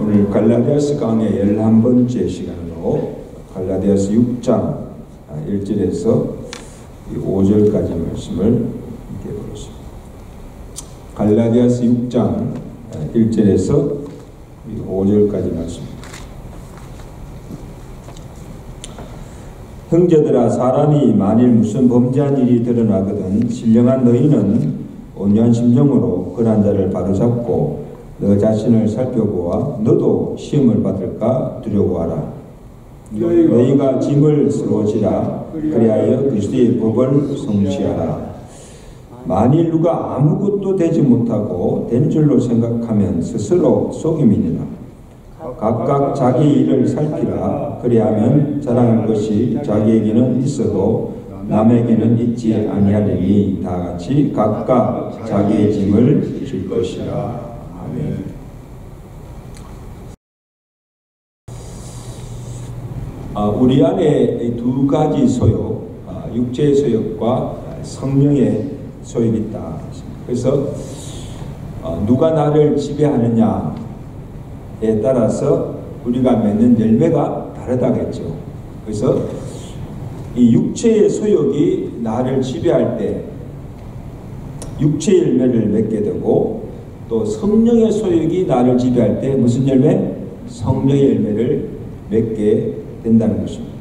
오늘 갈라디아서 강의 11번째 시간으로 갈라디아서 6장 1절에서 5절까지 말씀을 함께 보겠습니다. 갈라디아서 6장 1절에서 5절까지 말씀입니다. 형제들아, 사람이 만일 무슨 범죄한 일이 드러나거든 신령한 너희는 온유한 심정으로 그러한 자를 바로잡고 너 자신을 살펴보아 너도 시험을 받을까 두려워하라. 너희가 짐을 스러워지라. 그리하여 그리스도의 법을 성취하라. 만일 누가 아무것도 되지 못하고 된 줄로 생각하면 스스로 속임이니라. 각각 자기 일을 살피라. 그리하면 자랑할 것이 자기에게는 있어도 남에게는 있지 아니하리니 다 같이 각각 자기의 짐을 질 것이라. 아멘. 우리 안에 두 가지 소욕, 육체의 소욕과 성령의 소욕이 있다. 그래서 누가 나를 지배하느냐에 따라서 우리가 맺는 열매가 다르다겠죠. 그래서 이 육체의 소욕이 나를 지배할 때 육체의 열매를 맺게 되고, 또 성령의 소욕이 나를 지배할 때 무슨 열매? 성령의 열매를 맺게 된다는 것입니다.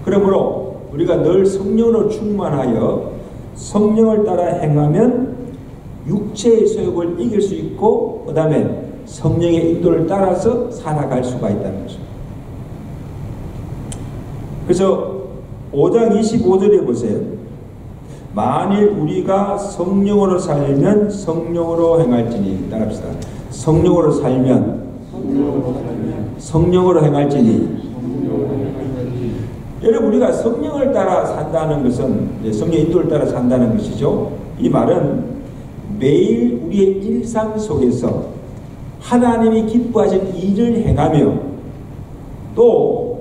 그러므로 우리가 늘 성령으로 충만하여 성령을 따라 행하면 육체의 소욕을 이길 수 있고, 그 다음에 성령의 인도를 따라서 살아갈 수가 있다는 것입니다. 그래서 5장 25절에 보세요. 만일 우리가 성령으로 살면 성령으로 행할지니, 따라합시다. 성령으로 살면 성령으로 행할지니. 여러분, 우리가 성령을 따라 산다는 것은 성령의 인도를 따라 산다는 것이죠. 이 말은 매일 우리의 일상 속에서 하나님이 기뻐하신 일을 행하며 또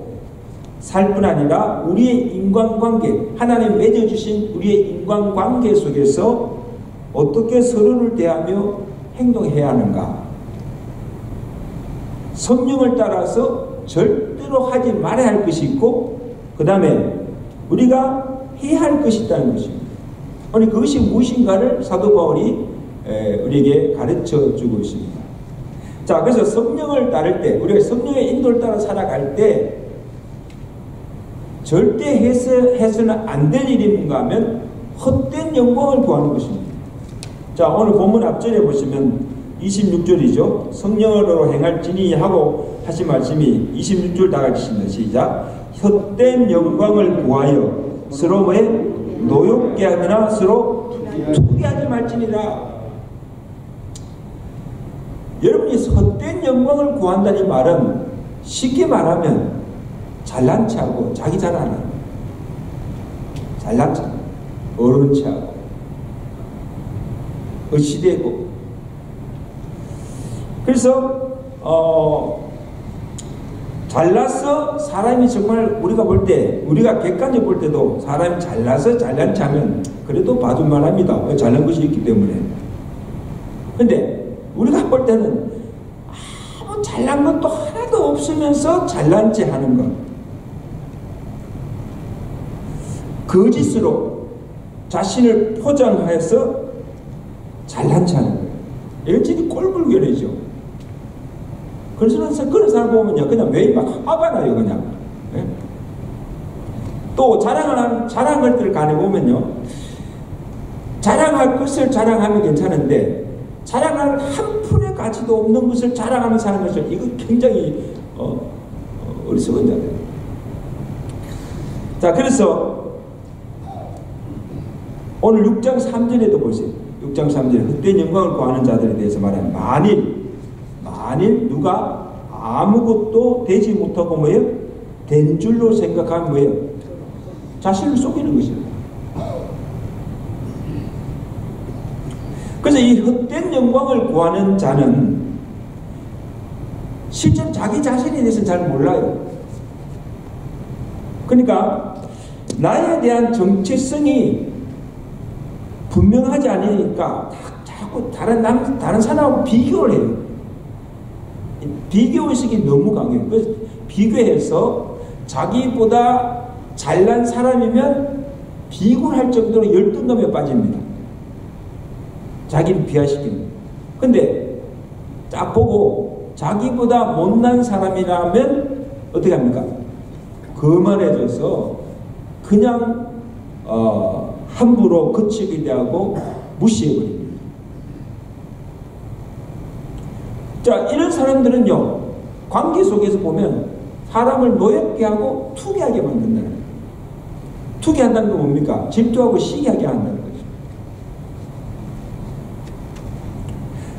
살 뿐 아니라 우리의 인간관계, 하나님 맺어주신 우리의 인간관계 속에서 어떻게 서로를 대하며 행동해야 하는가. 성령을 따라서 절대로 하지 말아야 할 것이 있고, 그 다음에 우리가 해야 할 것이 있다는 것입니다. 아니, 그것이 무엇인가를 사도 바울이 우리에게 가르쳐 주고 있습니다. 자, 그래서 성령을 따를 때, 우리가 성령의 인도를 따라 살아갈 때 절대 해서는 안 될 일이 뭔가 하면 헛된 영광을 구하는 것입니다. 자, 오늘 본문 앞절에 보시면 26절이죠. 성령으로 행할지니 하고 하신 말씀이 26절 다 같이 읽습니다. 시작. 헛된 영광을 구하여 서로 뭐에 노엽게 하거나 서로 투기하지 말지니라. 여러분이 헛된 영광을 구한다는 말은 쉽게 말하면 잘난 체하고 자기 자랑하는, 잘난 체, 어려운 체하고 의시되고. 그래서 잘나서 사람이 정말 우리가 볼 때, 우리가 객관적으로 볼 때도 사람이 잘나서 잘난 체하면 그래도 봐줄만 합니다. 잘난 것이 있기 때문에. 근데 우리가 볼 때는 아무 잘난 것도 하나도 없으면서 잘난 체 하는 것, 거짓으로 자신을 포장해서 잘난 체 하는 거예요. 일진이 꼴불견이죠. 그런 사람 보면요, 그냥 매일 막 화가 나요, 그냥. 네? 또 자랑할 때를 간에 보면요, 자랑할 것을 자랑하면 괜찮은데, 자랑할 한 푼의 가치도 없는 것을 자랑하면서 하는 것을, 이거 굉장히 어리석은 자예요. 자, 그래서 오늘 6장 3절에도 보세요. 6장 3절에 헛된 영광을 구하는 자들에 대해서 말하면, 만일 누가 아무것도 되지 못하고 뭐예요? 된 줄로 생각하면 뭐예요? 자신을 속이는 것입니다. 그래서 이 헛된 영광을 구하는 자는 실제로 자기 자신에 대해서는 잘 몰라요. 그러니까 나에 대한 정체성이 분명하지 않으니까 자꾸 다른 사람하고 비교를 해요. 비교의식이 너무 강해요. 그래서 비교해서 자기보다 잘난 사람이면 비굴할 정도로 열등감에 빠집니다. 자기를 비하시키는. 근데 딱 보고 자기보다 못난 사람이라면 어떻게 합니까? 거만해져서 그냥 함부로 거치게 대하고 무시해버립니다. 자, 이런 사람들은요, 관계 속에서 보면 사람을 노엽게 하고 투기하게 만든다는 거예요. 투기한다는 건 뭡니까? 질투하고 시기하게 한다는 거죠.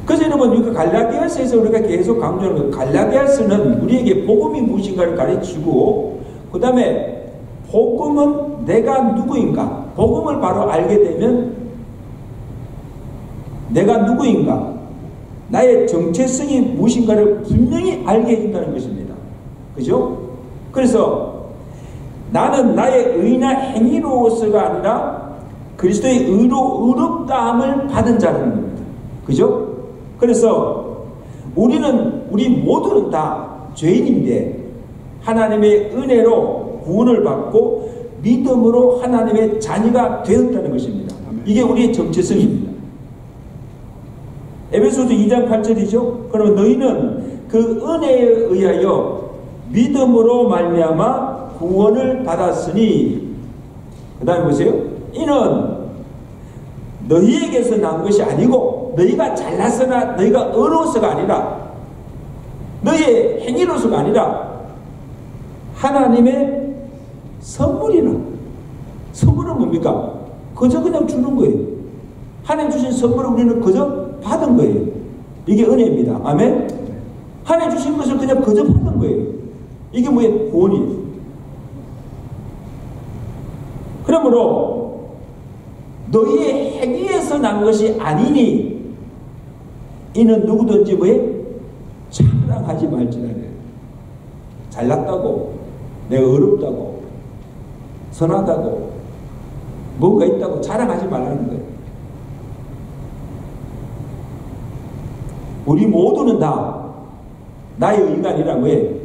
그래서 여러분, 우리가 갈라디아서에서 우리가 계속 강조하는 거, 갈라디아서는 우리에게 복음이 무엇인가를 가르치고, 그 다음에 복음은 내가 누구인가? 복음을 바로 알게 되면 내가 누구인가? 나의 정체성이 무엇인가를 분명히 알게 해준다는 것입니다. 그죠? 그래서 나는 나의 의나 행위로서가 아니라 그리스도의 의로 의롭다함을 받은 자라는 겁니다. 그죠? 그래서 우리 모두는 다 죄인인데 하나님의 은혜로 구원을 받고 믿음으로 하나님의 자녀가 되었다는 것입니다. 이게 우리의 정체성입니다. 에베소서 2장 8절이죠. 그러면 너희는 그 은혜에 의하여 믿음으로 말미암아 구원을 받았으니, 그 다음에 보세요. 이는 너희에게서 난 것이 아니고 너희가 잘나서나 너희가 의로워서가 아니라 너희의 행위로서가 아니라 하나님의 선물이라. 선물은 뭡니까? 그저 그냥 주는 거예요. 하나님 주신 선물을 우리는 그저 받은 거예요. 이게 은혜입니다. 아멘? 하나님 주신 것을 그냥 그저 받은 거예요. 이게 뭐예요? 구원이에요. 그러므로 너희의 행위에서 난 것이 아니니 이는 누구든지 뭐예요? 자랑하지 말지라래. 잘났다고, 내가 어렵다고, 선하다고, 뭔가 있다고 자랑하지 말라는 거예요. 우리 모두는 다 나의 의가 아니라 뭐예요?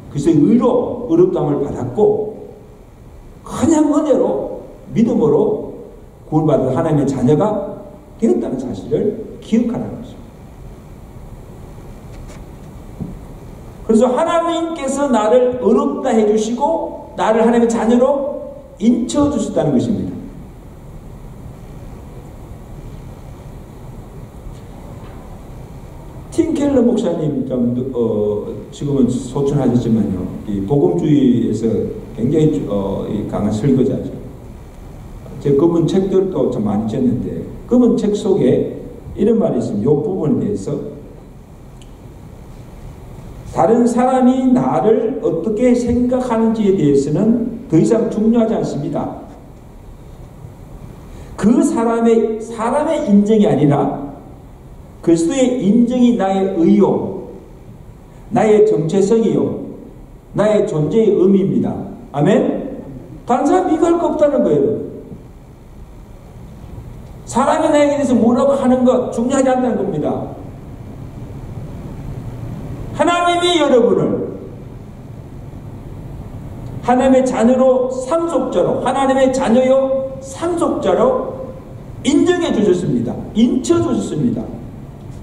그래서 의로 의롭다함을 받았고 그냥 은혜로 믿음으로 구원받은 하나님의 자녀가 되었다는 사실을 기억하라는 거죠. 그래서 하나님께서 나를 의롭다 해주시고 나를 하나님의 자녀로 인쳐주셨다는 것입니다. 팀 켈러 목사님 지금은 소천하셨지만요, 이 복음주의에서 굉장히 강한 설교자죠. 제가 그분 책들도 좀 많이 쳤는데 그분 책 속에 이런 말이 있습니다. 이 부분에 대해서 다른 사람이 나를 어떻게 생각하는지에 대해서는 더 이상 중요하지 않습니다. 그 사람의 인정이 아니라 그리스도의 인정이 나의 의요, 나의 정체성이요, 나의 존재의 의미입니다. 아멘? 다른 사람 비교할 거 없다는 거예요. 사람이 나에게 대해서 뭐라고 하는 것 중요하지 않다는 겁니다. 하나님이 여러분을 하나님의 자녀로 상속자로, 하나님의 자녀요 상속자로 인정해 주셨습니다. 인쳐 주셨습니다.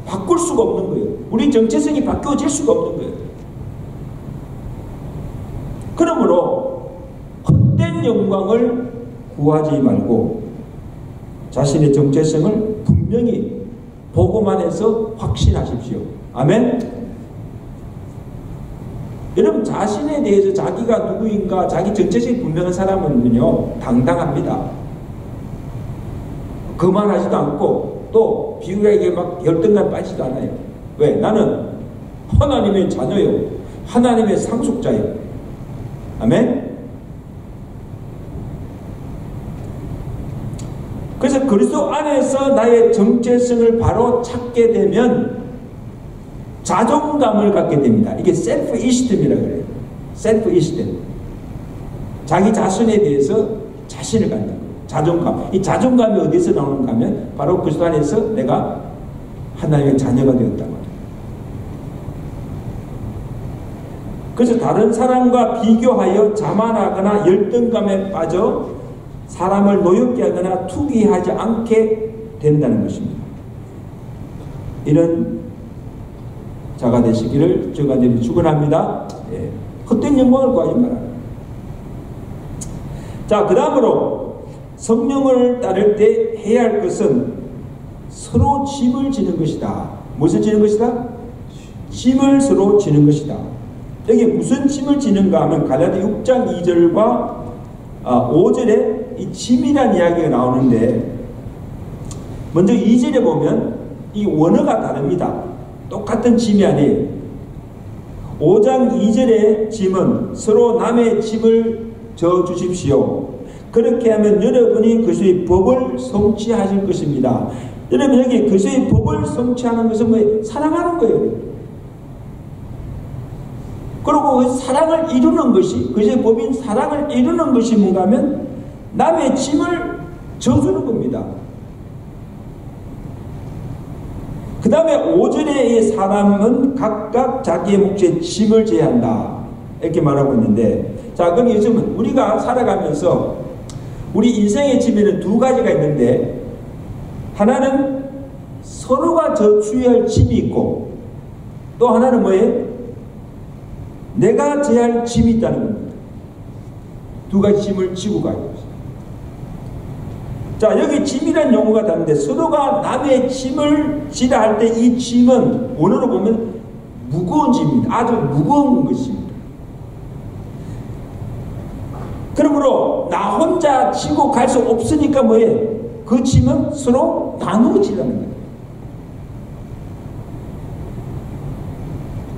바꿀 수가 없는 거예요. 우리 정체성이 바뀌어질 수가 없는 거예요. 그러므로 헛된 영광을 구하지 말고 자신의 정체성을 분명히 복음 안에서 확신하십시오. 아멘? 여러분, 자신에 대해서 자기가 누구인가, 자기 정체성이 분명한 사람은요, 당당합니다. 거만하지도 않고 또 비교에게 막 열등감 빠지지도 않아요. 왜? 나는 하나님의 자녀요, 하나님의 상속자요. 아멘? 그래서 그리스도 안에서 나의 정체성을 바로 찾게 되면 자존감을 갖게 됩니다. 이게 셀프 이스템이라고 그래요. 셀프 이스템. 자기 자신에 대해서 자신을 갖는 거예요. 자존감. 이 자존감이 어디서 나오는가 하면 바로 그리스도 안에서 내가 하나님의 자녀가 되었단 말이에요. 그래서 다른 사람과 비교하여 자만하거나 열등감에 빠져 사람을 노엽게 하거나 투기하지 않게 된다는 것입니다. 이런 자가 되시기를 주가 간절히 축원합니다. 예. 헛된 영광을 구하지 마라. 자, 그 다음으로 성령을 따를 때 해야 할 것은 서로 짐을 지는 것이다. 무엇을 지는 것이다? 짐을 서로 지는 것이다. 여기 무슨 짐을 지는가 하면 갈라디 6장 2절과 5절에 이 짐이라는 이야기가 나오는데, 먼저 2절에 보면 이 원어가 다릅니다. 똑같은 짐이 아니에요. 5장 2절의 짐은 서로 남의 짐을 져 주십시오. 그렇게 하면 여러분이 그리스도의 법을 성취하실 것입니다. 여러분, 여기 그리스도의 법을 성취하는 것은 뭐예요? 사랑하는 거예요. 그리고 그 사랑을 이루는 것이, 그리스도의 법인 사랑을 이루는 것이 뭔가 하면 남의 짐을 져주는 겁니다. 그 다음에 5절의 사람은 각각 자기의 몫에 짐을 져야 한다, 이렇게 말하고 있는데, 자, 그럼 요즘은 우리가 살아가면서 우리 인생의 짐에는 두 가지가 있는데, 하나는 서로가 져줘야 할 짐이 있고, 또 하나는 뭐예요? 내가 져야 할 짐이 있다는 겁니다. 두 가지 짐을 지고 가야 됩니다. 자, 여기 짐이라는 용어가 다른데, 서로가 남의 짐을 지라 할 때 이 짐은 원어로 보면 무거운 짐입니다. 아주 무거운 것입니다. 그러므로 나 혼자 지고 갈 수 없으니까 뭐예요? 그 짐은 서로 나누어 지라는 거예요.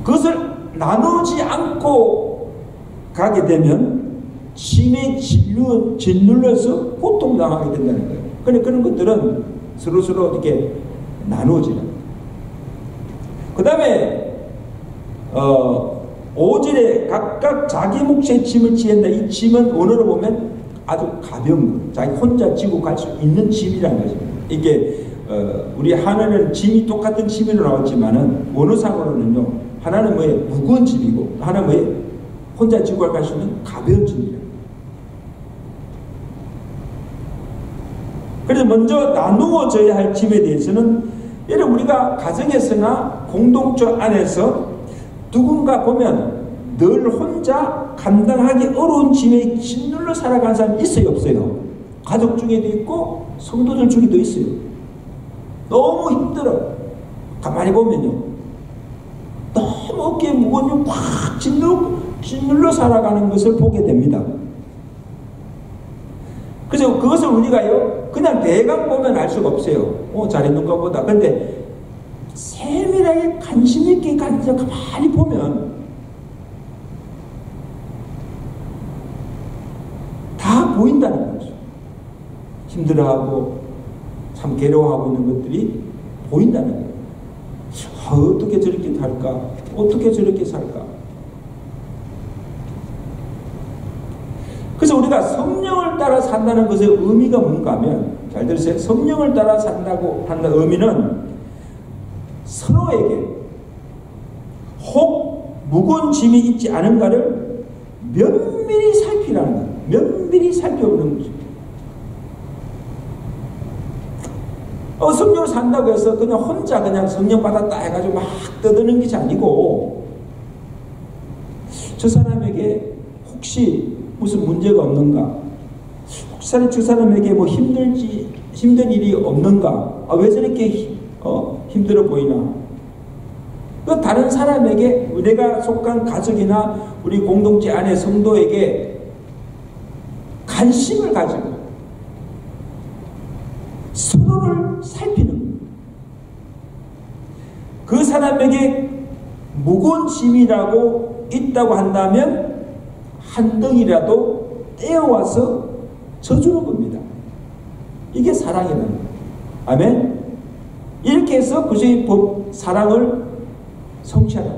그것을 나누지 않고 가게 되면 짐에 짓눌러서 고통당하게 된다는 거예요. 그런데 그런 것들은 서로서로 이렇게 나누어지라. 그 다음에 5절에 각각 자기 몫의 짐을 지한다. 이 짐은 원어로 보면 아주 가벼운 거, 자기 혼자 지고 갈 수 있는 짐이라는 것입니다. 이게 우리 하나는 짐이 똑같은 짐으로 나왔지만은 원어상으로는요, 하나는 뭐예요? 무거운 짐이고, 하나는 뭐예요? 혼자 지고 갈 수 있는 가벼운 짐이에요. 그래서 먼저 나누어져야 할 짐에 대해서는, 예를 우리가 가정에서나 공동체 안에서 누군가 보면 늘 혼자 감당하기 어려운 짐에 짓눌러 살아가는 사람이 있어요, 없어요? 가족 중에도 있고 성도들 중에도 있어요. 너무 힘들어. 가만히 보면요, 너무 어깨에 무거운 짐 확 짓눌러 살아가는 것을 보게 됩니다. 그래서 그것을 우리가요, 그냥 대강 보면 알 수가 없어요. 잘했는가 보다. 그런데 세밀하게 관심 있게 가만히 보면 다 보인다는 거죠. 힘들어하고 참 괴로워하고 있는 것들이 보인다는 거예요. 어떻게 저렇게 살까? 어떻게 저렇게 살까? 그래서 우리가 성령을 따라 산다는 것의 의미가 뭔가 하면, 잘 들으세요. 성령을 따라 산다고 하는 의미는 서로에게 혹 무거운 짐이 있지 않은가를 면밀히 살피라는 거예요. 면밀히 살펴보는 거죠. 성령을 산다고 해서 그냥 혼자 그냥 성령 받았다 해가지고 막 떠드는 것이 아니고, 저 사람에게 혹시 무슨 문제가 없는가? 혹시 저 사람에게 뭐 힘든 일이 없는가? 왜 저렇게 힘들어 보이나? 그 다른 사람에게, 내가 속한 가족이나 우리 공동체 안의 성도에게 관심을 가지고 서로를 살피는 거예요. 그 사람에게 무거운 짐이라고 있다고 한다면 한 덩이라도 떼어와서 져주는 겁니다. 이게 사랑이라는 거예요. 아멘? 이렇게 해서 그의 법, 사랑을 성취하라.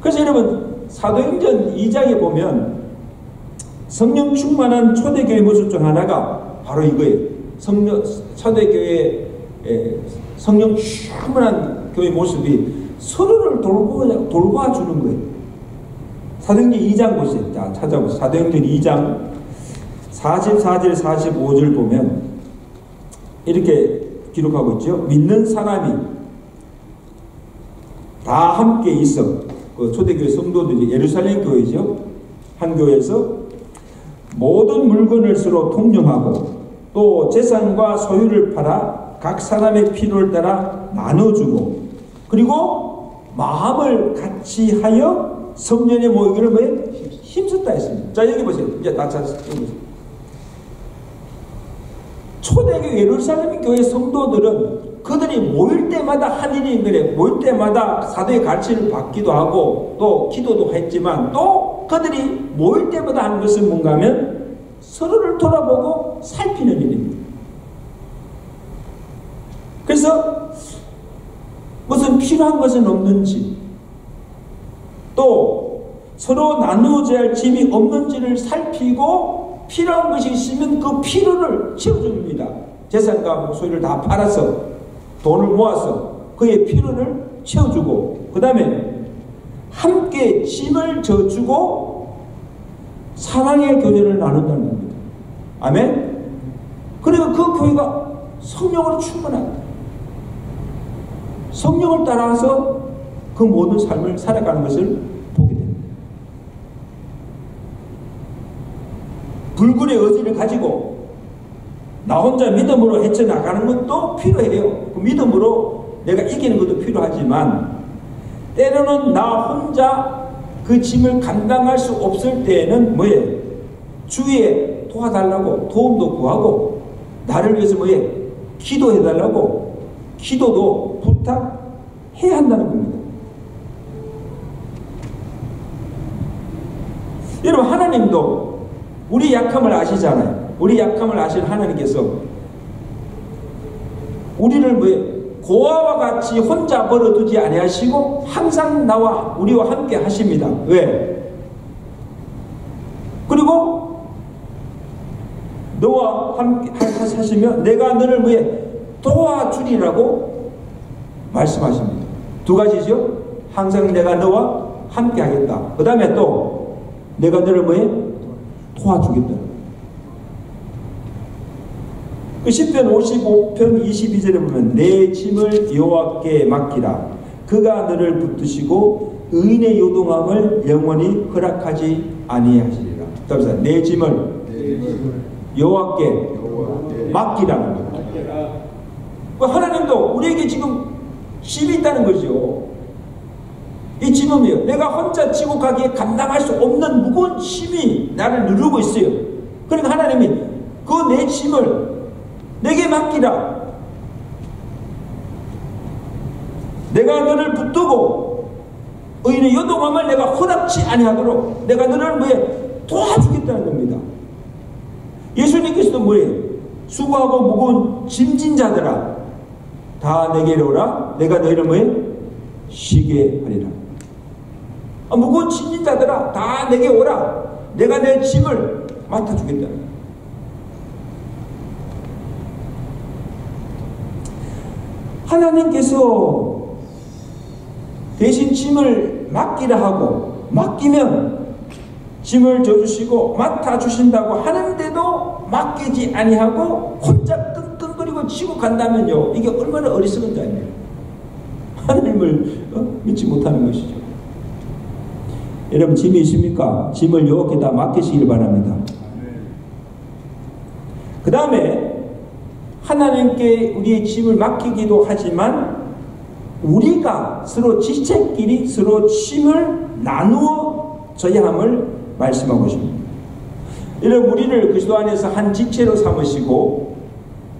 그래서 여러분, 사도행전 2장에 보면 성령 충만한 초대교회 모습 중 하나가 바로 이거예요. 초대교회 성령 충만한 교회 모습이 서로를 돌봐주는 거예요. 사도행전 2장 보세요. 자, 찾아보세요. 사도행전 2장 44절 45절 보면 이렇게 기록하고 있죠. 믿는 사람이 다 함께 있어. 그 초대교회 성도들이 예루살렘 교회죠. 한 교회에서 모든 물건을 서로 통용하고 또 재산과 소유를 팔아 각 사람의 필요를 따라 나눠주고 그리고 마음을 같이 하여 성령의 모이기를 뭐에 힘썼다 했습니다. 자, 여기 보세요. 이제 다 찾았어요. 초대교회 예루살렘 교회 성도들은 그들이 모일 때마다 한 일인 거래. 모일 때마다 사도의 가르침을 받기도 하고 또 기도도 했지만 또 그들이 모일 때마다 하는 것은 뭔가 하면 서로를 돌아보고 살피는 일입니다. 그래서 무슨 필요한 것은 없는지 또 서로 나누어져야 할 짐이 없는지를 살피고 필요한 것이 있으면 그 필요를 채워줍니다. 재산과 소유를 다 팔아서 돈을 모아서 그의 필요를 채워주고 그 다음에 함께 짐을 져주고 사랑의 교제를 나눈다는 겁니다. 아멘? 그리고 그 교회가 성령으로 충만합니다. 성령을 따라서 그 모든 삶을 살아가는 것을 보게 됩니다. 불굴의 의지를 가지고 나 혼자 믿음으로 헤쳐나가는 것도 필요해요. 그 믿음으로 내가 이기는 것도 필요하지만 때로는 나 혼자 그 짐을 감당할 수 없을 때에는 뭐예요? 주위에 도와달라고 도움도 구하고 나를 위해서 뭐예요? 기도해달라고 기도도 부탁해야 한다는 겁니다. 여러분 하나님도 우리 약함을 아시잖아요. 우리 약함을 아실 하나님께서 우리를 뭐예요? 고아와 같이 혼자 벌어두지 아니하시고 항상 나와 우리와 함께 하십니다. 왜? 그리고 너와 함께 하시면 내가 너를 뭐예요? 도와주리라고 말씀하십니다. 두 가지죠. 항상 내가 너와 함께 하겠다. 그 다음에 또 내가 너를 뭐예요? 도와주겠다. 그 시편 55편 22절에 보면 내 짐을 여호와께 맡기라. 그가 너를 붙드시고 의인의 요동함을 영원히 허락하지 아니하시리라. 답니다. 내 짐을 여호와께 맡기라는 거예요. 하나님도 우리에게 지금 짐이 있다는 거죠. 이 짐은요, 내가 혼자 지고 가기에 감당할 수 없는 무거운 짐이 나를 누르고 있어요. 그러니까 하나님이 그 내 짐을 내게 맡기라. 내가 너를 붙들고 의인의 요동함을 내가 허락치 아니하도록 내가 너를 뭐에 도와주겠다는 겁니다. 예수님께서도 뭐예요? 수고하고 무거운 짐진 자들아 다 내게로 오라. 내가 너희를 뭐에 쉬게 하리라. 무거운 짐진 자들아 다 내게 오라. 내가 내 짐을 맡아주겠다. 하나님께서 대신 짐을 맡기라 하고 맡기면 짐을 져주시고 맡아주신다고 하는데도 맡기지 아니하고 혼자 끙끙거리고 지고 간다면요, 이게 얼마나 어리석은 자입니까? 하나님을 믿지 못하는 것이죠. 여러분 짐이 있습니까? 짐을 여호와께 다 맡기시길 바랍니다. 그 다음에 하나님께 우리의 짐을 맡기기도 하지만 우리가 서로 지체끼리 서로 짐을 나누어 져야 함을 말씀하고 있습니다. 여러분 우리를 그리스도 안에서 한 지체로 삼으시고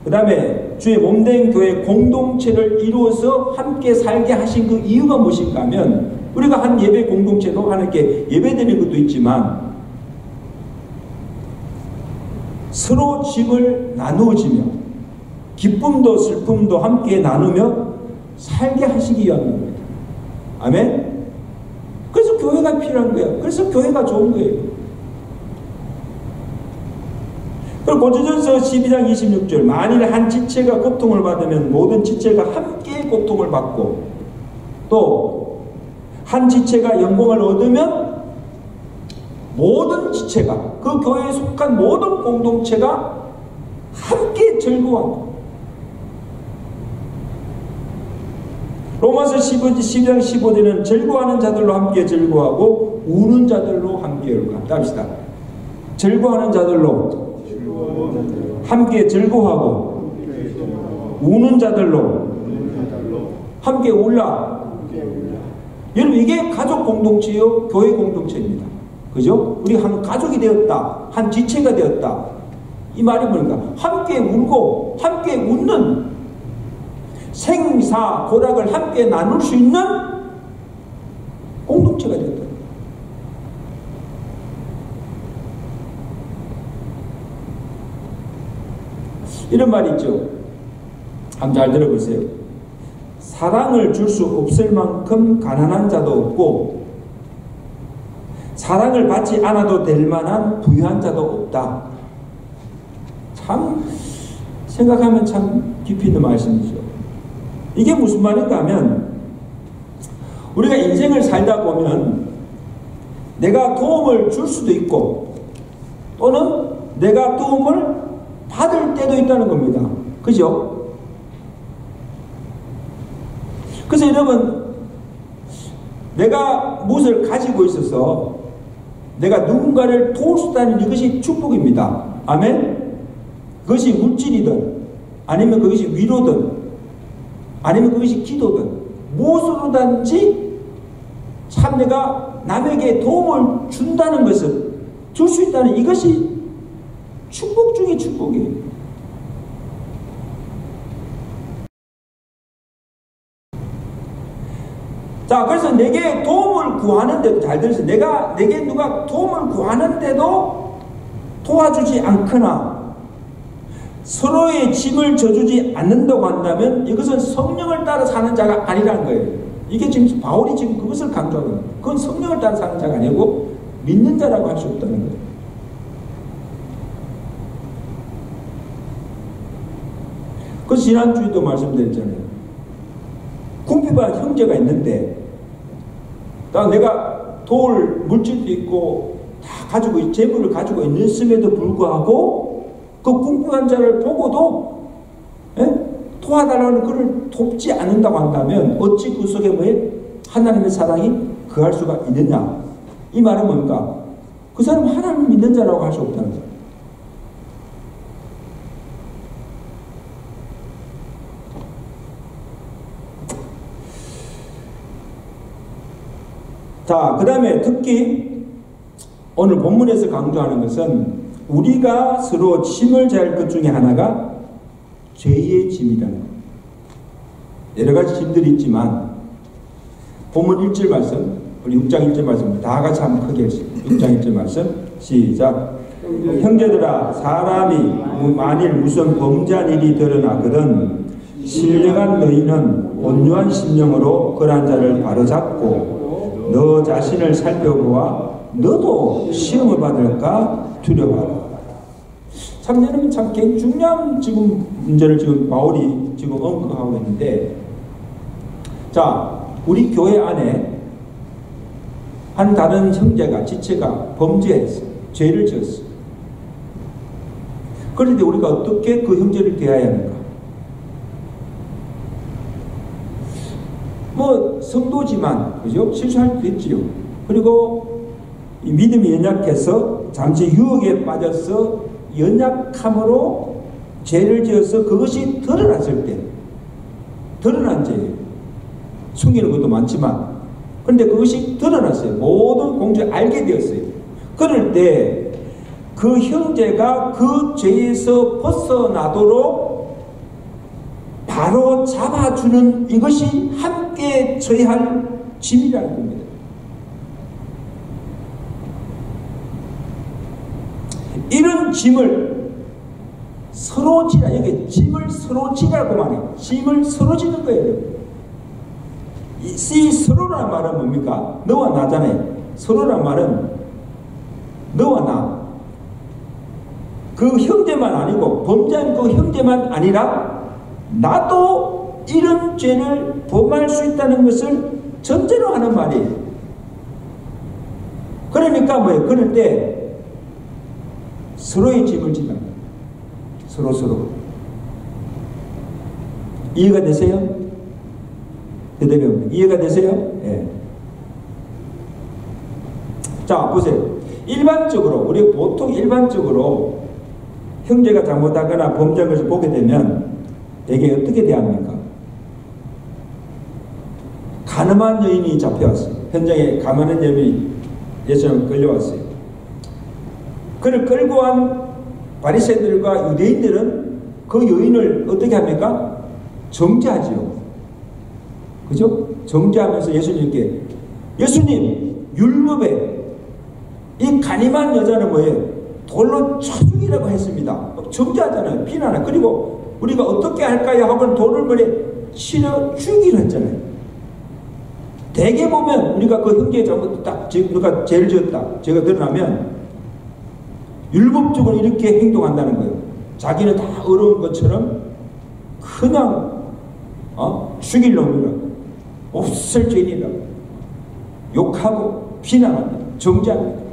그 다음에 주의 몸된 교회 공동체를 이루어서 함께 살게 하신 그 이유가 무엇인가 하면 우리가 한 예배 공동체도 하나님께 예배드리는 것도 있지만 서로 짐을 나누어지며 기쁨도 슬픔도 함께 나누며 살게 하시기 위한 겁니다. 아멘? 그래서 교회가 필요한 거예요. 그래서 교회가 좋은 거예요. 그리고 고린도전서 12장 26절 만일 한 지체가 고통을 받으면 모든 지체가 함께 고통을 받고 또 한 지체가 영광을 얻으면 모든 지체가, 그 교회에 속한 모든 공동체가 함께 즐거워하고, 로마서 12장 15절에는 즐거워하는 자들로 함께 즐거워하고 우는 자들로 함께 울까. 합시다. 즐거워하는 자들로 함께 즐거워하고 우는 자들로 함께 울라. 여러분, 이게 가족 공동체요, 교회 공동체입니다. 그죠? 우리 한 가족이 되었다, 한 지체가 되었다. 이 말이 뭔가? 함께 울고 함께 웃는, 생사 고락을 함께 나눌 수 있는 공동체가 되었다. 이런 말이 있죠. 한번 잘 들어보세요. 사랑을 줄 수 없을 만큼 가난한 자도 없고 사랑을 받지 않아도 될 만한 부유한 자도 없다. 참 생각하면 참 깊이 있는 말씀이죠. 이게 무슨 말인가 하면, 우리가 인생을 살다 보면 내가 도움을 줄 수도 있고 또는 내가 도움을 받을 때도 있다는 겁니다. 그죠? 그래서 여러분, 내가 무엇을 가지고 있어서 내가 누군가를 도울 수 있다는 이것이 축복입니다. 아멘? 그것이 물질이든 아니면 그것이 위로든 아니면 그것이 기도든 무엇으로든지 참 내가 남에게 도움을 준다는 것을, 줄 수 있다는 이것이 축복 중의 축복이에요. 자, 그래서 내게 도움을 구하는데도, 잘 들으세요. 내게 누가 도움을 구하는데도 도와주지 않거나 서로의 짐을 져주지 않는다고 한다면 이것은 성령을 따라 사는 자가 아니라는 거예요. 이게 지금 바울이 지금 그것을 강조하는 거예요. 그건 성령을 따라 사는 자가 아니고 믿는 자라고 할 수 없다는 거예요. 그래서 지난주에도 말씀드렸잖아요. 궁핍한 형제가 있는데 내가 도울 물질도 있고 다 가지고, 재물을 가지고 있음에도 불구하고 그 궁핍한 자를 보고도 도와달라는 그를 돕지 않는다고 한다면 어찌 그 속에 뭐에 하나님의 사랑이 거할 수가 있느냐. 이 말은 뭔가? 그 사람은 하나님 믿는 자라고 할 수 없다는 거예요. 자, 그 다음에 특히 오늘 본문에서 강조하는 것은 우리가 서로 짐을 질 것 중에 하나가 죄의 짐이라는 것. 여러 가지 짐들이 있지만 본문 1절 말씀, 우리 6장 1절 말씀 다 같이 한번 크게 했습니다. 6장 1절 말씀 시작. 형제들아, 사람이 만일 무슨 범죄한 일이 드러나거든 신령한 너희는 온유한 심령으로 그러한 자를 바로잡고 너 자신을 살펴보아 너도 시험을 받을까 두려워하라. 참 여러분, 참 중요한 지금 문제를 지금 바울이 지금 언급하고 있는데, 자, 우리 교회 안에 한 다른 형제가, 지체가 범죄했어요. 죄를 지었어요. 그런데 우리가 어떻게 그 형제를 대해야 하는가? 뭐 성도지만 그죠? 실수할 수도 있지요. 그리고 이 믿음이 연약해서 잠시 유혹에 빠져서 연약함으로 죄를 지어서 그것이 드러났을 때, 드러난 죄예요. 숨기는 것도 많지만, 그런데 그것이 드러났어요. 모든 공동체 알게 되었어요. 그럴 때 그 형제가 그 죄에서 벗어나도록 바로 잡아주는 이것이 함께 져야 할 짐이라는 겁니다. 이런 짐을 서로 지라, 여기 짐을 서로 지라고 말해요. 짐을 서로 지는 거예요. 이 서로라는 말은 뭡니까? 너와 나잖아요. 서로라는 말은 너와 나. 그 형제만 아니고, 범죄한 그 형제만 아니라 나도 이런 죄를 범할 수 있다는 것을 전제로 하는 말이에요. 그러니까 뭐예요? 그럴 때 서로의 짐을 지라. 서로. 이해가 되세요? 대답이 이해가 되세요? 예. 자, 보세요. 우리 보통 일반적으로 형제가 잘못하거나 범죄한 것을 보게 되면 대개 어떻게 대합니까? 가늠한 여인이 잡혀왔어요. 현장에 가늠한 여인이 예수님 끌려왔어요. 그를 끌고 온 바리새인들과 유대인들은 그 여인을 어떻게 합니까? 정죄하지요. 그죠? 정죄하면서 예수님께, 예수님, 율법에 이 간임한 여자는 뭐예요? 돌로 쳐 죽이라고 했습니다. 정죄하잖아요. 비난하. 그리고 우리가 어떻게 할까요? 하고는 돌을 머리에 치려 죽이려 했잖아요. 대개 보면 우리가 그 형제의 잘못 딱 우리가 죄를 지었다. 죄가 드러나면 율법적으로 이렇게 행동한다는 거예요. 자기는 다 어려운 것처럼 그냥 죽일 놈이라고, 없을 죄인이라고 욕하고 비난합니다. 정죄합니다.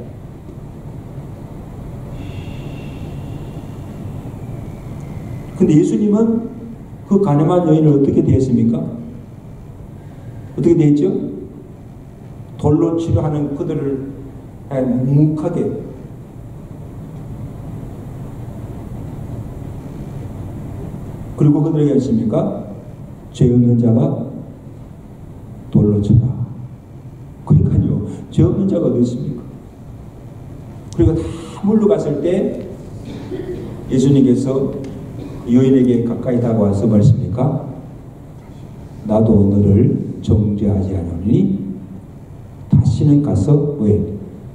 근데 예수님은 그 가늠한 여인을 어떻게 대했습니까? 어떻게 대했죠? 돌로 치료하는 그들을 묵묵하게, 그리고 그들에게 했습니까? 죄 없는 자가 돌로 쳐라. 그러니까요, 죄 없는 자가 어디 있습니까? 그리고 다 물러갔을 때 예수님께서 여인에게 가까이 다가와서 말씀입니까? 나도 너를 정죄하지 않으니 다시는 가서 왜?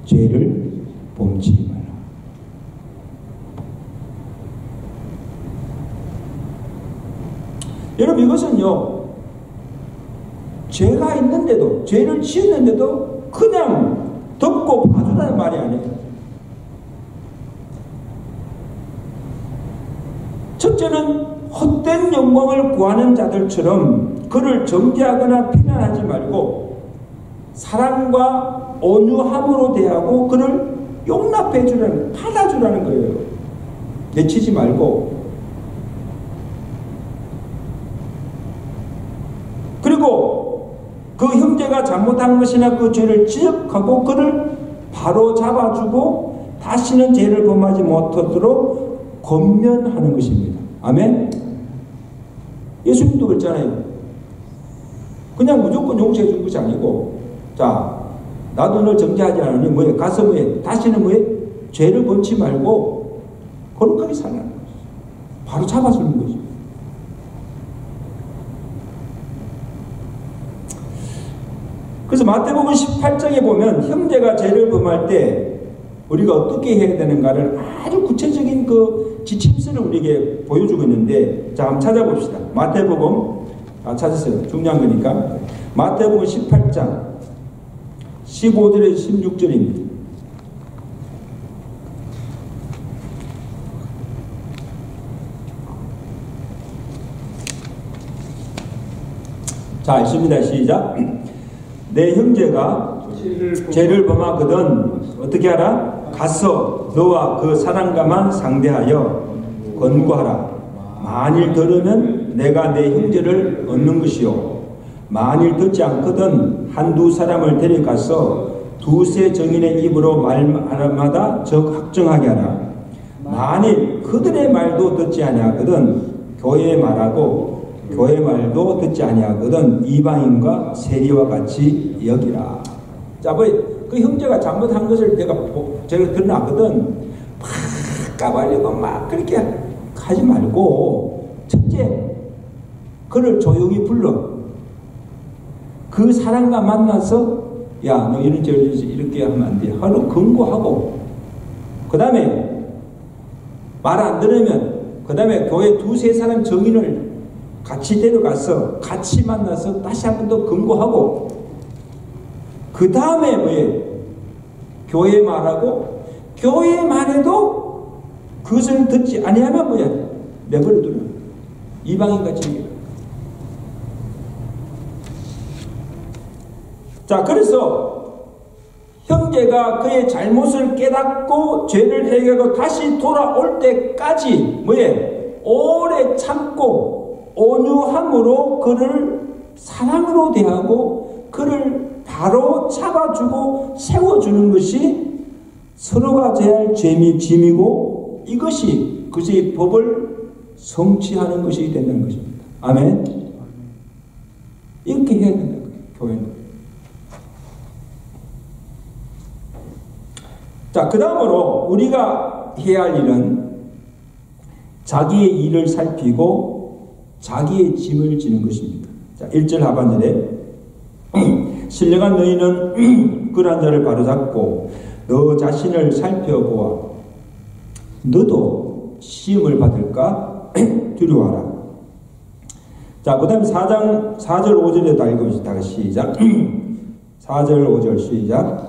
죄를 범치 마라. 여러분, 이것은요, 죄가 있는데도, 죄를 지었는데도 그냥 덮고 봐주라는 말이 아니에요. 첫째는 헛된 영광을 구하는 자들처럼 그를 정죄하거나 비난하지 말고 사랑과 온유함으로 대하고 그를 용납해 주라는, 받아주라는 거예요. 내치지 말고. 그리고 그 형제가 잘못한 것이나 그 죄를 지적하고 그를 바로 잡아주고 다시는 죄를 범하지 못하도록 권면하는 것입니다. 아멘? 예수님도 그랬잖아요. 그냥 무조건 용서해 준 것이 아니고, 자, 나도 널 정죄하지 않으니 뭐해? 가서 뭐해? 다시는 뭐해? 죄를 범치 말고 거룩하게 살라는 거죠. 바로 잡아주는 거죠. 그래서 마태복음 18장에 보면 형제가 죄를 범할 때 우리가 어떻게 해야 되는가를 아주 구체적인 그 지침서를 우리에게 보여주고 있는데, 자, 한번 찾아봅시다. 마태복음, 찾았어요. 중요한 거니까. 마태복음 18장 15절에서 16절입니다. 자, 읽습니다. 시작. 내 형제가 죄를 범하거든 어떻게 하라? 가서 너와 그 사랑과만 상대하여 권고하라. 만일 들으면 내가 내 형제를 얻는 것이요, 만일 듣지 않거든 한두 사람을 데려가서 두세 정인의 입으로 말마다 확정하게 하라. 만일 그들의 말도 듣지 아니하거든 교회의 말하고 교회 말도 듣지 아니하거든 이방인과 세리와 같이 여기라. 자, 그 형제가 잘못한 것을 제가 드러났거든. 막 까발리고 막 그렇게 하지 말고, 첫째, 그를 조용히 불러. 그 사람과 만나서, 야, 너 이런 죄를 이렇게 하면 안 돼. 하루 권고하고, 그 다음에 말 안 들으면, 그 다음에 교회 두세 사람 정인을 같이 데려가서 같이 만나서 다시 한 번 더 권고하고, 그 다음에 뭐예요? 교회 말하고, 교회 말해도 그것을 듣지 아니하면 뭐야? 내버려두라. 이방인같이. 자, 그래서 형제가 그의 잘못을 깨닫고 죄를 해결하고 다시 돌아올 때까지 오래 참고 온유함으로 그를 사랑으로 대하고 그를 바로 잡아주고 세워주는 것이 서로가 져야 할 짐이고 이것이 그의 법을 성취하는 것이 된다는 것입니다. 아멘. 이렇게 해야 된다는 거예요. 교회는. 자, 그 다음으로 우리가 해야 할 일은 자기의 일을 살피고 자기의 짐을 지는 것입니다. 자, 1절 하반절에 신령한 너희는 그러한 자를 바로잡고 너 자신을 살펴보아 너도 시험을 받을까 두려워하라. 자, 그 다음에 4절 5절에 다 읽어봅시다. 시작. 4절 5절 시작.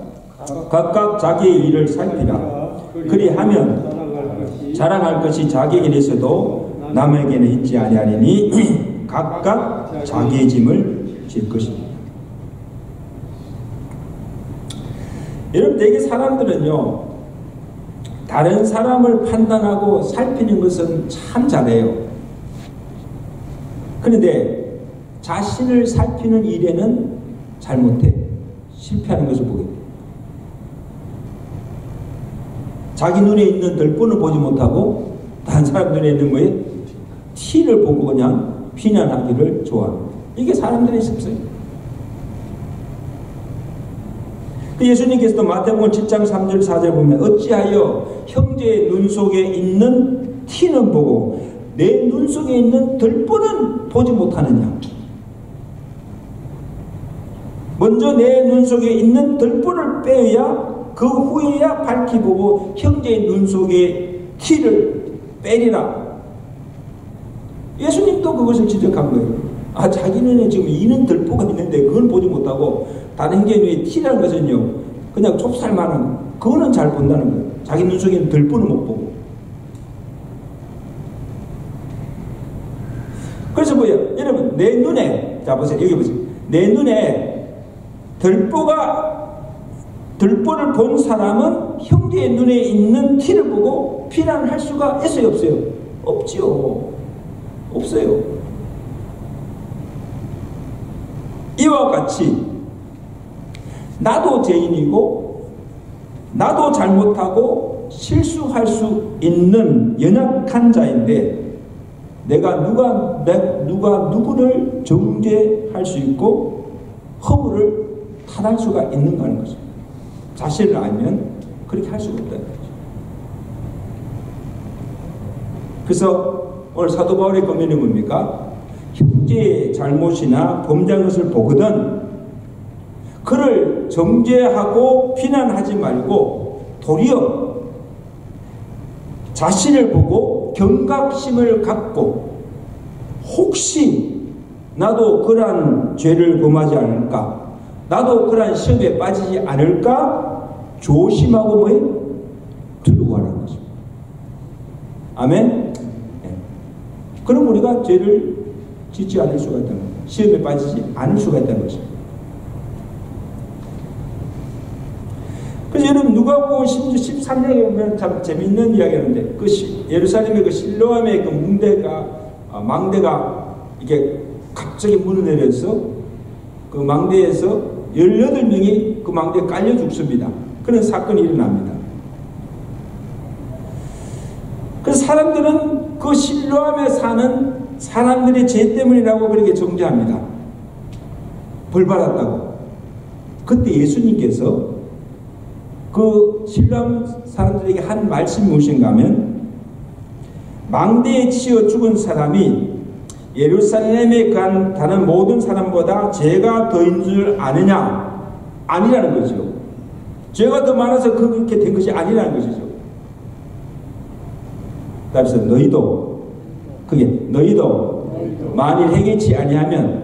각각 자기의 일을 살피라. 그리하면 자랑할 것이 자기에게서도 남에게는 있지 아니하리니 각각 자기의 짐을 질 것입니다. 여러분, 대개 사람들은요, 다른 사람을 판단하고 살피는 것은 참 잘해요. 그런데 자신을 살피는 일에는 잘 못해. 실패하는 것을 보게 돼요. 자기 눈에 있는 들보는 보지 못하고 다른 사람 눈에 있는 거에 티를 보고 그냥 비난하기를 좋아합니다. 이게 사람들의 습성이에요. 예수님께서도 마태복음 7장 3절 4절 보면 어찌하여 형제의 눈 속에 있는 티는 보고 내 눈 속에 있는 들보는 보지 못하느냐. 먼저 내 눈 속에 있는 들보를 빼야 그 후에야 밝히 보고 형제의 눈 속에 티를 빼리라. 예수님도 그것을 지적한 거예요. 아, 자기 눈에 지금 이는 들보가 있는데 그걸 보지 못하고 다른 형제의 눈에 티라는 것은요, 그냥 좁쌀만한 그거는 잘 본다는 거예요. 자기 눈 속에 있는 들보는 못 보고. 그래서 뭐예요? 여러분, 내 눈에, 자 보세요. 여기 보세요. 내 눈에 들보를 본 사람은 형제의 눈에 있는 티를 보고 비난할 수가 있어요, 없어요? 없지요. 없어요. 이와 같이 나도 죄인이고 나도 잘못하고 실수할 수 있는 연약한 자인데 내가 누가 누구를 정죄할 수 있고 허물을 탓할 수가 있는가 하는 거죠. 자신을 알면 그렇게 할 수가 없다는 거죠. 그래서 오늘 사도 바울의 권면이 뭡니까? 형제의 잘못이나 범죄한 것을 보거든 그를 정죄하고 비난하지 말고 도리어 자신을 보고 경각심을 갖고 혹시 나도 그러한 죄를 범하지 않을까? 나도 그러한 시험에 빠지지 않을까? 조심하고 뭐예요? 두려워하는 거죠. 아멘? 네. 그럼 우리가 죄를 짓지 않을 수가 있다는 거예요. 시험에 빠지지 않을 수가 있다는 거죠. 그래서 여러분 누가복음 13장에 보면 참 재미있는 이야기하는데 그 예루살렘의 그 실로암의 그 망대가 이게 갑자기 문을 내려서 그 망대에서 18명이 그 망대에 깔려 죽습니다. 그런 사건이 일어납니다. 그래서 사람들은 그 실로암에 사는 사람들의 죄 때문이라고 그렇게 정죄합니다. 벌 받았다고. 그때 예수님께서 그 실로암 사람들에게 한 말씀이 무엇인가 하면 망대에 치여 죽은 사람이 예루살렘에 간 다른 모든 사람보다 죄가 더인 줄 아느냐? 아니라는 거죠. 죄가 더 많아서 그렇게 된 것이 아니라는 것이죠. 그래서 너희도 만일 회개치 아니하면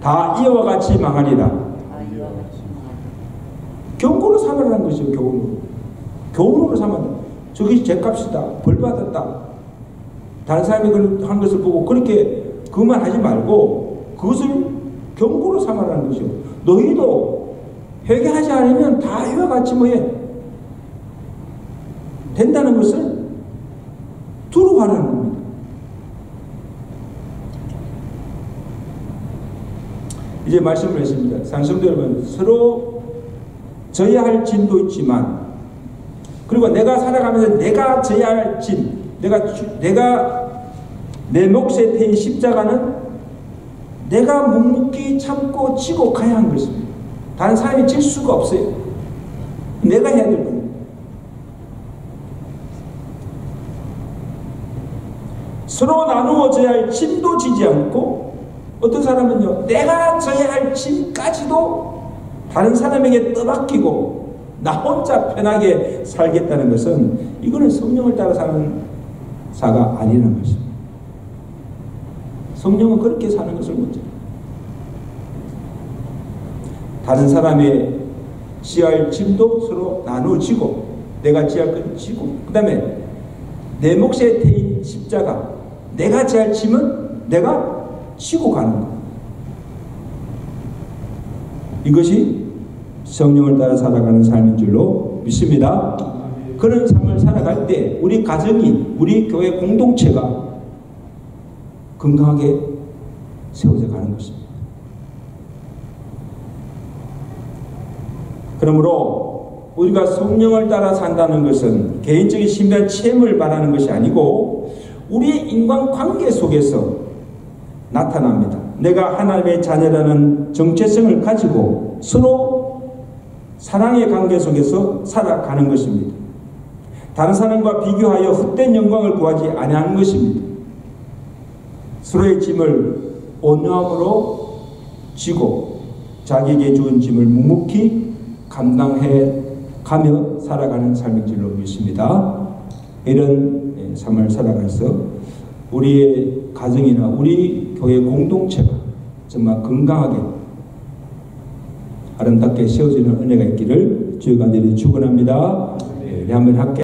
다 이와 같이 망하리라. 교훈으로 삼으라는 것이죠. 교훈으로 삼아라. 저것이 죄값이다. 벌받았다. 다른 사람이 한 것을 보고 그렇게 그만 하지 말고 그것을 경고로 삼아라는 것이죠. 너희도 회개하지 않으면 다 이와 같이 뭐해? 된다는 것을 두루 가라는 겁니다. 이제 말씀을 했습니다. 상성도 여러분, 서로 져야 할 짐도 있지만, 그리고 내가 살아가면서 내가 져야 할 짐, 내가 내 몫에 태인 십자가는 내가 묵묵히 참고 지고 가야 하는 것입니다. 다른 사람이 질 수가 없어요. 내가 해야 될 겁니다. 서로 나누어져야 할 짐도 지지 않고, 어떤 사람은요, 내가 져야 할 짐까지도 다른 사람에게 떠맡기고 나 혼자 편하게 살겠다는 것은, 이거는 성령을 따라 사는 사가 아니라는 것입니다. 성령은 그렇게 사는 것을 못해요. 다른 사람의 지할 짐도 서로 나누어지고, 내가 지할 건 지고, 그 다음에 내 몫에 태인 십자가, 내가 지할 짐은 내가 지고 가는 것. 이것이 성령을 따라 살아가는 삶인 줄로 믿습니다. 그런 삶을 살아갈 때 우리 가정이, 우리 교회 공동체가 건강하게 세워져 가는 것입니다. 그러므로 우리가 성령을 따라 산다는 것은 개인적인 신비한 체험을 말하는 것이 아니고 우리의 인간관계 속에서 나타납니다. 내가 하나님의 자녀라는 정체성을 가지고 서로 사랑의 관계 속에서 살아가는 것입니다. 다른 사람과 비교하여 헛된 영광을 구하지 아니하는 것입니다. 서로의 짐을 온유함으로 지고 자기에게 주은 짐을 묵묵히 감당해 가며 살아가는 삶인 줄로 믿습니다. 이런 삶을 살아가서 우리의 가정이나 우리 교회 공동체가 정말 건강하게 아름답게 세워지는 은혜가 있기를 주여 간절히 축원합니다. 우리 한번 함께